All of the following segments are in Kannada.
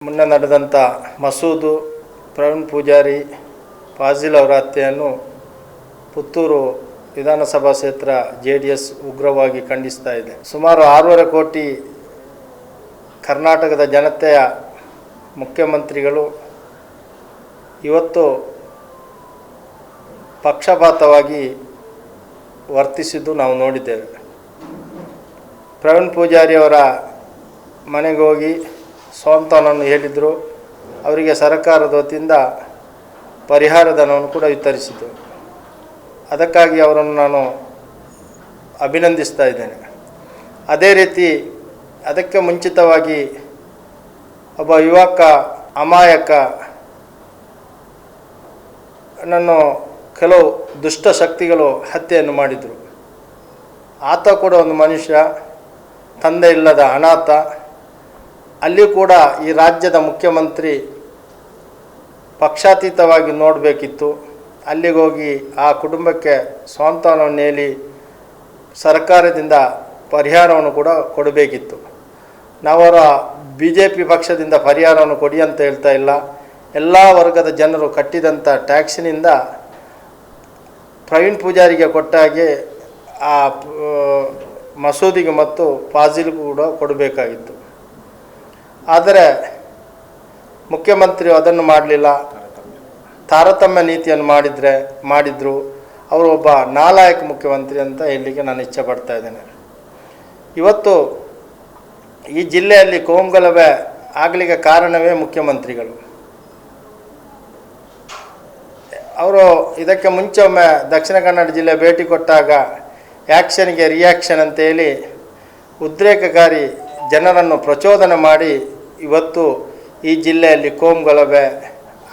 ಮೊನ್ನೆ ನಡೆದಂಥ ಮಸೂದು ಪ್ರವೀಣ್ ಪೂಜಾರಿ ಫಾಜಿಲ್ ಅವರ ಹತ್ಯೆಯನ್ನು ಪುತ್ತೂರು ವಿಧಾನಸಭಾ ಕ್ಷೇತ್ರ JDS ಉಗ್ರವಾಗಿ ಖಂಡಿಸ್ತಾ ಇದೆ. ಸುಮಾರು 6.5 ಕೋಟಿ ಕರ್ನಾಟಕದ ಜನತೆಯ ಮುಖ್ಯಮಂತ್ರಿಗಳು ಇವತ್ತು ಪಕ್ಷಪಾತವಾಗಿ ವರ್ತಿಸಿದ್ದು ನಾವು ನೋಡಿದ್ದೇವೆ. ಪ್ರವೀಣ್ ಪೂಜಾರಿ ಅವರ ಮನೆಗೆ ಹೋಗಿ ಸ್ವಂತವನ್ನು ಹೇಳಿದರು. ಅವರಿಗೆ ಸರ್ಕಾರದ ವತಿಯಿಂದ ಪರಿಹಾರ ಧನವನ್ನು ಕೂಡ ವಿತರಿಸಿತು. ಅದಕ್ಕಾಗಿ ಅವರನ್ನು ನಾನು ಅಭಿನಂದಿಸ್ತಾ ಇದ್ದೇನೆ. ಅದೇ ರೀತಿ ಅದಕ್ಕೆ ಮುಂಚಿತವಾಗಿ ಒಬ್ಬ ಯುವಕ ಅಮಾಯಕ ನನ್ನು ಕೆಲವು ದುಷ್ಟ ಶಕ್ತಿಗಳು ಹತ್ಯೆಯನ್ನು ಮಾಡಿದರು. ಆತ ಕೂಡ ಒಂದು ಮನುಷ್ಯ, ತಂದೆ ಇಲ್ಲದ ಅನಾಥ. ಅಲ್ಲಿ ಕೂಡ ಈ ರಾಜ್ಯದ ಮುಖ್ಯಮಂತ್ರಿ ಪಕ್ಷಾತೀತವಾಗಿ ನೋಡಬೇಕಿತ್ತು. ಅಲ್ಲಿಗೆ ಹೋಗಿ ಆ ಕುಟುಂಬಕ್ಕೆ ಸ್ವಂತವನ್ನು ಹೇಳಿ ಸರ್ಕಾರದಿಂದ ಪರಿಹಾರವನ್ನು ಕೂಡ ಕೊಡಬೇಕಿತ್ತು. ನಾವರ BJP ಪಕ್ಷದಿಂದ ಪರಿಹಾರವನ್ನು ಕೊಡಿ ಅಂತ ಹೇಳ್ತಾ ಇಲ್ಲ. ಎಲ್ಲ ವರ್ಗದ ಜನರು ಕಟ್ಟಿದಂಥ ಟ್ಯಾಕ್ಸಿನಿಂದ ಪ್ರವೀಣ್ ಪೂಜಾರಿಗೆ ಕೊಟ್ಟ ಹಾಗೆ ಆ ಮಸೂದಿಗೆ ಮತ್ತು ಫಾಜಿಲ್ಗೂ ಕೂಡ ಕೊಡಬೇಕಾಗಿತ್ತು. ಆದರೆ ಮುಖ್ಯಮಂತ್ರಿ ಅದನ್ನು ಮಾಡಲಿಲ್ಲ. ತಾರತಮ್ಯ ನೀತಿಯನ್ನು ಮಾಡಿದರು. ಅವರು ಒಬ್ಬ ನಾಲಾಯಕ ಮುಖ್ಯಮಂತ್ರಿ ಅಂತ ಹೇಳಲಿಕ್ಕೆ ನಾನು ಇಚ್ಛೆ ಪಡ್ತಾ ಇದ್ದೇನೆ. ಇವತ್ತು ಈ ಜಿಲ್ಲೆಯಲ್ಲಿ ಕೋಮುಗಲಭೆ ಆಗಲಿಕ್ಕೆ ಕಾರಣವೇ ಮುಖ್ಯಮಂತ್ರಿಗಳು. ಅವರು ಇದಕ್ಕೆ ಮುಂಚೆ ಒಮ್ಮೆ ದಕ್ಷಿಣ ಕನ್ನಡ ಜಿಲ್ಲೆ ಭೇಟಿ ಕೊಟ್ಟಾಗ ಆ್ಯಕ್ಷನ್ಗೆ ರಿಯಾಕ್ಷನ್ ಅಂತೇಳಿ ಉದ್ರೇಕಕಾರಿ ಜನರನ್ನು ಪ್ರಚೋದನೆ ಮಾಡಿ ಇವತ್ತು ಈ ಜಿಲ್ಲೆಯಲ್ಲಿ ಕೋಮುಗಲಭೆ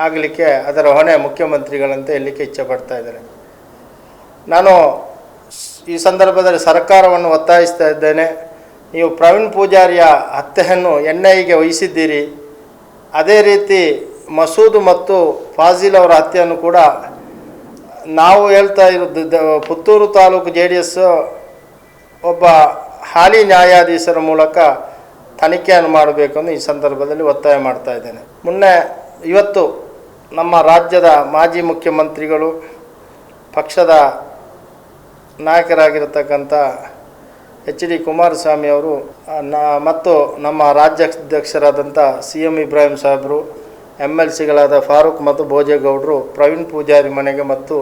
ಆಗಲಿಕ್ಕೆ ಅದರ ಹೊಣೆ ಮುಖ್ಯಮಂತ್ರಿಗಳಂತ ಹೇಳಲಿಕ್ಕೆ ಇಚ್ಛೆ ಪಡ್ತಾ ಇದ್ದಾರೆ. ನಾನು ಈ ಸಂದರ್ಭದಲ್ಲಿ ಸರ್ಕಾರವನ್ನು ಒತ್ತಾಯಿಸ್ತಾ ಇದ್ದೇನೆ. ನೀವು ಪ್ರವೀಣ್ ಪೂಜಾರಿಯ ಹತ್ಯೆಯನ್ನು NIAಗೆ ವಹಿಸಿದ್ದೀರಿ. ಅದೇ ರೀತಿ ಮಸೂದು ಮತ್ತು ಫಾಜಿಲ್ ಅವರ ಹತ್ಯೆಯನ್ನು ಕೂಡ ನಾವು ಹೇಳ್ತಾ ಇರೋದು ಪುತ್ತೂರು ತಾಲೂಕು JDS ಒಬ್ಬ ಹಾಲಿ ನ್ಯಾಯಾಧೀಶರ ಮೂಲಕ ತನಿಖೆಯನ್ನು ಮಾಡಬೇಕೆಂದು ಈ ಸಂದರ್ಭದಲ್ಲಿ ಒತ್ತಾಯ ಮಾಡ್ತಾ ಇದ್ದೇನೆ. ಇವತ್ತು ನಮ್ಮ ರಾಜ್ಯದ ಮಾಜಿ ಮುಖ್ಯಮಂತ್ರಿಗಳು, ಪಕ್ಷದ ನಾಯಕರಾಗಿರತಕ್ಕಂಥ HD ಕುಮಾರಸ್ವಾಮಿ ಅವರು ಮತ್ತು ನಮ್ಮ ರಾಜ್ಯಾಧ್ಯಕ್ಷರಾದಂಥ CM ಇಬ್ರಾಹಿಂ ಸಾಹೇಬರು, MLCಗಳಾದ ಫಾರೂಕ್ ಮತ್ತು ಭೋಜೇಗೌಡರು ಪ್ರವೀಣ್ ಪೂಜಾರಿ ಮನೆಗೆ ಮತ್ತು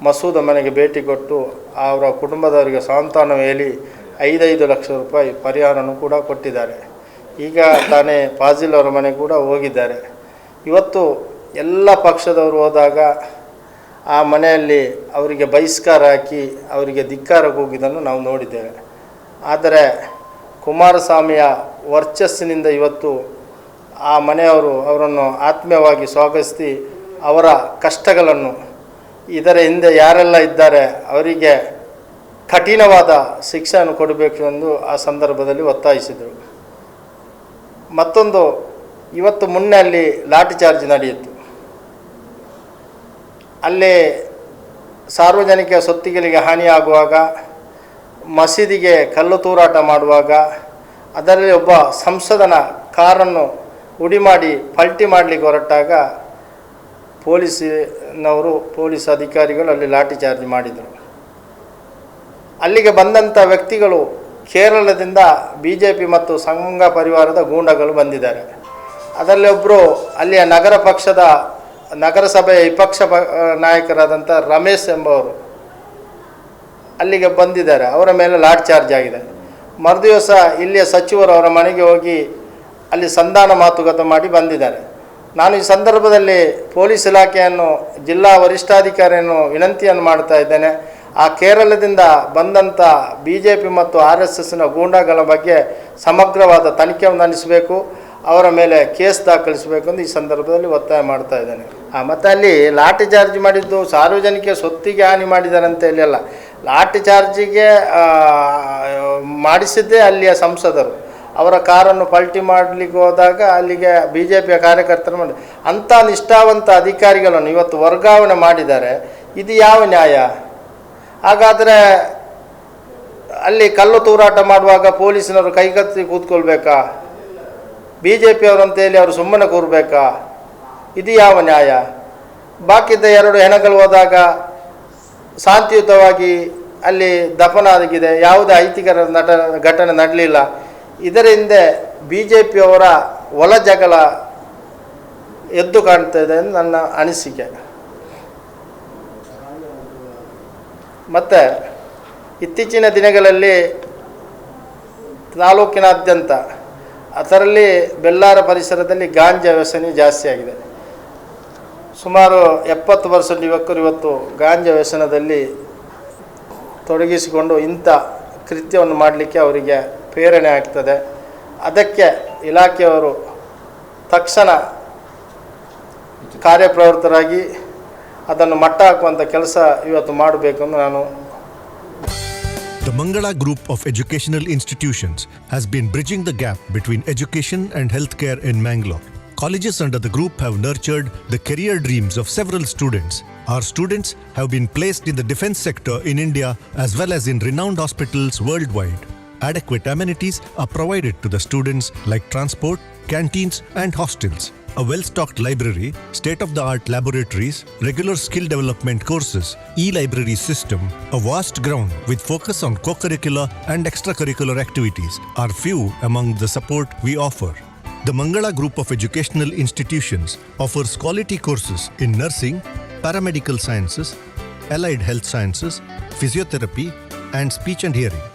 ಮಸೂದ ಮನೆಗೆ ಭೇಟಿ ಕೊಟ್ಟು ಅವರ ಕುಟುಂಬದವರಿಗೆ ಸಾಂತ್ವನ ಹೇಳಿ 5 ಲಕ್ಷ ರೂಪಾಯಿ ಪರಿಹಾರನೂ ಕೂಡ ಕೊಟ್ಟಿದ್ದಾರೆ. ಈಗ ತಾನೇ ಫಾಜಿಲ್ ಅವರ ಮನೆಗೆ ಕೂಡ ಹೋಗಿದ್ದಾರೆ. ಇವತ್ತು ಎಲ್ಲ ಪಕ್ಷದವರು ಹೋದಾಗ ಆ ಮನೆಯಲ್ಲಿ ಅವರಿಗೆ ಬಹಿಷ್ಕಾರ ಹಾಕಿ ಅವರಿಗೆ ಧಿಕ್ಕಾರ ಕೂಗಿದ್ದನ್ನು ನಾವು ನೋಡಿದ್ದೇವೆ. ಆದರೆ ಕುಮಾರಸ್ವಾಮಿಯ ವರ್ಚಸ್ಸಿನಿಂದ ಇವತ್ತು ಆ ಮನೆಯವರು ಅವರನ್ನು ಆತ್ಮೀಯವಾಗಿ ಸ್ವಾಗತಿಸಿ ಅವರ ಕಷ್ಟಗಳನ್ನು, ಇದರ ಹಿಂದೆ ಯಾರೆಲ್ಲ ಇದ್ದಾರೆ ಅವರಿಗೆ ಕಠಿಣವಾದ ಶಿಕ್ಷೆಯನ್ನು ಕೊಡಬೇಕು ಎಂದು ಆ ಸಂದರ್ಭದಲ್ಲಿ ಒತ್ತಾಯಿಸಿದರು. ಮತ್ತೊಂದು, ಇವತ್ತು ಮೊನ್ನೆ ಅಲ್ಲಿ ಲಾಠಿ ಚಾರ್ಜ್ ನಡೆಯಿತು. ಅಲ್ಲಿ ಸಾರ್ವಜನಿಕ ಸೊತ್ತಿಗೆಗಳಿಗೆ ಹಾನಿಯಾಗುವಾಗ, ಮಸೀದಿಗೆ ಕಲ್ಲು ತೂರಾಟ ಮಾಡುವಾಗ, ಅದರಲ್ಲಿ ಒಬ್ಬ ಸಂಸದನ ಕಾರನ್ನು ಉಡಿ ಮಾಡಿ ಪಲ್ಟಿ ಮಾಡಲಿಕ್ಕೆ ಹೊರಟಾಗ ಪೊಲೀಸ್ ಅಧಿಕಾರಿಗಳು ಅಲ್ಲಿ ಲಾಠಿ ಚಾರ್ಜ್ ಮಾಡಿದರು. ಅಲ್ಲಿಗೆ ಬಂದಂಥ ವ್ಯಕ್ತಿಗಳು ಕೇರಳದಿಂದ BJP ಮತ್ತು ಸಂಘ ಪರಿವಾರದ ಗೂಂಡಗಳು ಬಂದಿದ್ದಾರೆ. ಅದರಲ್ಲಿ ಒಬ್ಬರು ಅಲ್ಲಿಯ ನಗರಸಭೆಯ ವಿಪಕ್ಷ ನಾಯಕರಾದಂಥ ರಮೇಶ್ ಎಂಬವರು ಅಲ್ಲಿಗೆ ಬಂದಿದ್ದಾರೆ. ಅವರ ಮೇಲೆ ಲಾಠಿ ಚಾರ್ಜ್ ಆಗಿದೆ. ಮರುದಿವಸ ಇಲ್ಲಿಯ ಸಚಿವರು ಅವರ ಮನೆಗೆ ಹೋಗಿ ಅಲ್ಲಿ ಸಂಧಾನ ಮಾತುಕತೆ ಮಾಡಿ ಬಂದಿದ್ದಾರೆ. ನಾನು ಈ ಸಂದರ್ಭದಲ್ಲಿ ಪೊಲೀಸ್ ಇಲಾಖೆಯನ್ನು, ಜಿಲ್ಲಾ ವರಿಷ್ಠಾಧಿಕಾರಿಯನ್ನು ವಿನಂತಿಯನ್ನು ಮಾಡ್ತಾ ಇದ್ದೇನೆ. ಆ ಕೇರಳದಿಂದ ಬಂದಂಥ BJP ಮತ್ತು RSSನ ಗೂಂಡಾಗಳ ಬಗ್ಗೆ ಸಮಗ್ರವಾದ ತನಿಖೆಯನ್ನು ನಡೆಸಬೇಕು. ಅವರ ಮೇಲೆ ಕೇಸ್ ದಾಖಲಿಸಬೇಕು ಎಂದು ಈ ಸಂದರ್ಭದಲ್ಲಿ ಒತ್ತಾಯ ಮಾಡ್ತಾ ಇದ್ದೇನೆ. ಮತ್ತು ಅಲ್ಲಿ ಲಾಠಿ ಚಾರ್ಜ್ ಮಾಡಿದ್ದು ಸಾರ್ವಜನಿಕ ಸೊತ್ತಿಗೆ ಹಾನಿ ಮಾಡಿದ್ದಾರೆ ಅಂತ ಹೇಳಿ ಅಲ್ಲ, ಲಾಠಿ ಚಾರ್ಜಿಗೆ ಮಾಡಿಸಿದ್ದೇ ಅಲ್ಲಿಯ ಸಂಸದರು. ಅವರ ಕಾರನ್ನು ಪಲ್ಟಿ ಮಾಡಲಿಕ್ಕೆ ಹೋದಾಗ ಅಲ್ಲಿಗೆ BJPಯ ಕಾರ್ಯಕರ್ತರು ಮಾಡಿ ಅಂಥ ನಿಷ್ಠಾವಂತ ಅಧಿಕಾರಿಗಳನ್ನು ಇವತ್ತು ವರ್ಗಾವಣೆ ಮಾಡಿದ್ದಾರೆ. ಇದು ಯಾವ ನ್ಯಾಯ? ಹಾಗಾದರೆ ಅಲ್ಲಿ ಕಲ್ಲು ತೂರಾಟ ಮಾಡುವಾಗ ಪೊಲೀಸಿನವರು ಕೈಗತ್ತಿ ಕೂತ್ಕೊಳ್ಬೇಕಾ? BJP ಅವರು ಅಂತೇಳಿ ಅವರು ಸುಮ್ಮನೆ ಕೂರಬೇಕಾ? ಇದು ಯಾವ ನ್ಯಾಯ? ಬಾಕಿದ್ದ 2 ಹೆಣಗಳು ಹೋದಾಗ ಶಾಂತಿಯುತವಾಗಿ ಅಲ್ಲಿ ದಫನ ಆಗಿದೆ, ಯಾವುದೇ ಅಹಿತಕರ ಘಟನೆ ನಡೆಯಲಿಲ್ಲ. ಇದರ ಹಿಂದೆ BJP ಅವರ ಒಳ ಜಗಳ ಎದ್ದು ಕಾಣ್ತದೆ ಎಂದು ನನ್ನ ಅನಿಸಿಕೆ. ಮತ್ತು ಇತ್ತೀಚಿನ ದಿನಗಳಲ್ಲಿ ತಾಲೂಕಿನಾದ್ಯಂತ ಅದರಲ್ಲಿ ಬೆಲ್ಲಾರ ಪರಿಸರದಲ್ಲಿ ಗಾಂಜಾ ವ್ಯಸನಿ ಜಾಸ್ತಿ ಆಗಿದೆ. ಸುಮಾರು 70% ಯುವಕರು ಇವತ್ತು ಗಾಂಜಾ ವ್ಯಸನದಲ್ಲಿ ತೊಡಗಿಸಿಕೊಂಡು ಇಂಥ ಕೃತ್ಯವನ್ನು ಮಾಡಲಿಕ್ಕೆ ಅವರಿಗೆ ಪ್ರೇರಣೆ ಆಗ್ತದೆ. ಅದಕ್ಕೆ ಇಲಾಖೆಯವರು ತಕ್ಷಣ ಕಾರ್ಯಪ್ರವೃತ್ತರಾಗಿ ಅದನ್ನು ಮಟ್ಟ ಹಾಕುವಂಥ ಕೆಲಸ ಇವತ್ತು ಮಾಡಬೇಕು ಎಂದು ನಾನು. The Mangala Group of Educational Institutions has been bridging the gap between education and healthcare in Mangalore. Colleges under the group have nurtured the career dreams of several students. Our students have been placed in the defense sector in India as well as in renowned hospitals worldwide. Adequate amenities are provided to the students like transport, canteens and hostels. A well-stocked library, state-of-the-art laboratories, regular skill development courses, e-library system, a vast ground with focus on co-curricular and extracurricular activities are few among the support we offer. The Mangala Group of Educational Institutions offers quality courses in nursing, paramedical sciences, allied health sciences, physiotherapy, and speech and hearing.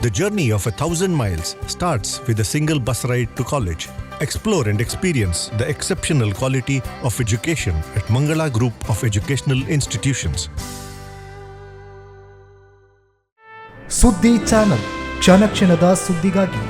The journey of 1,000 miles starts with a single bus ride to college. Explore and experience the exceptional quality of education at Mangala Group of Educational Institutions. ಸುದ್ದಿ ಚಾನಲ್ ಕ್ಷಣ ಕ್ಷಣದ ಸುದ್ದಿಗಾಗಿ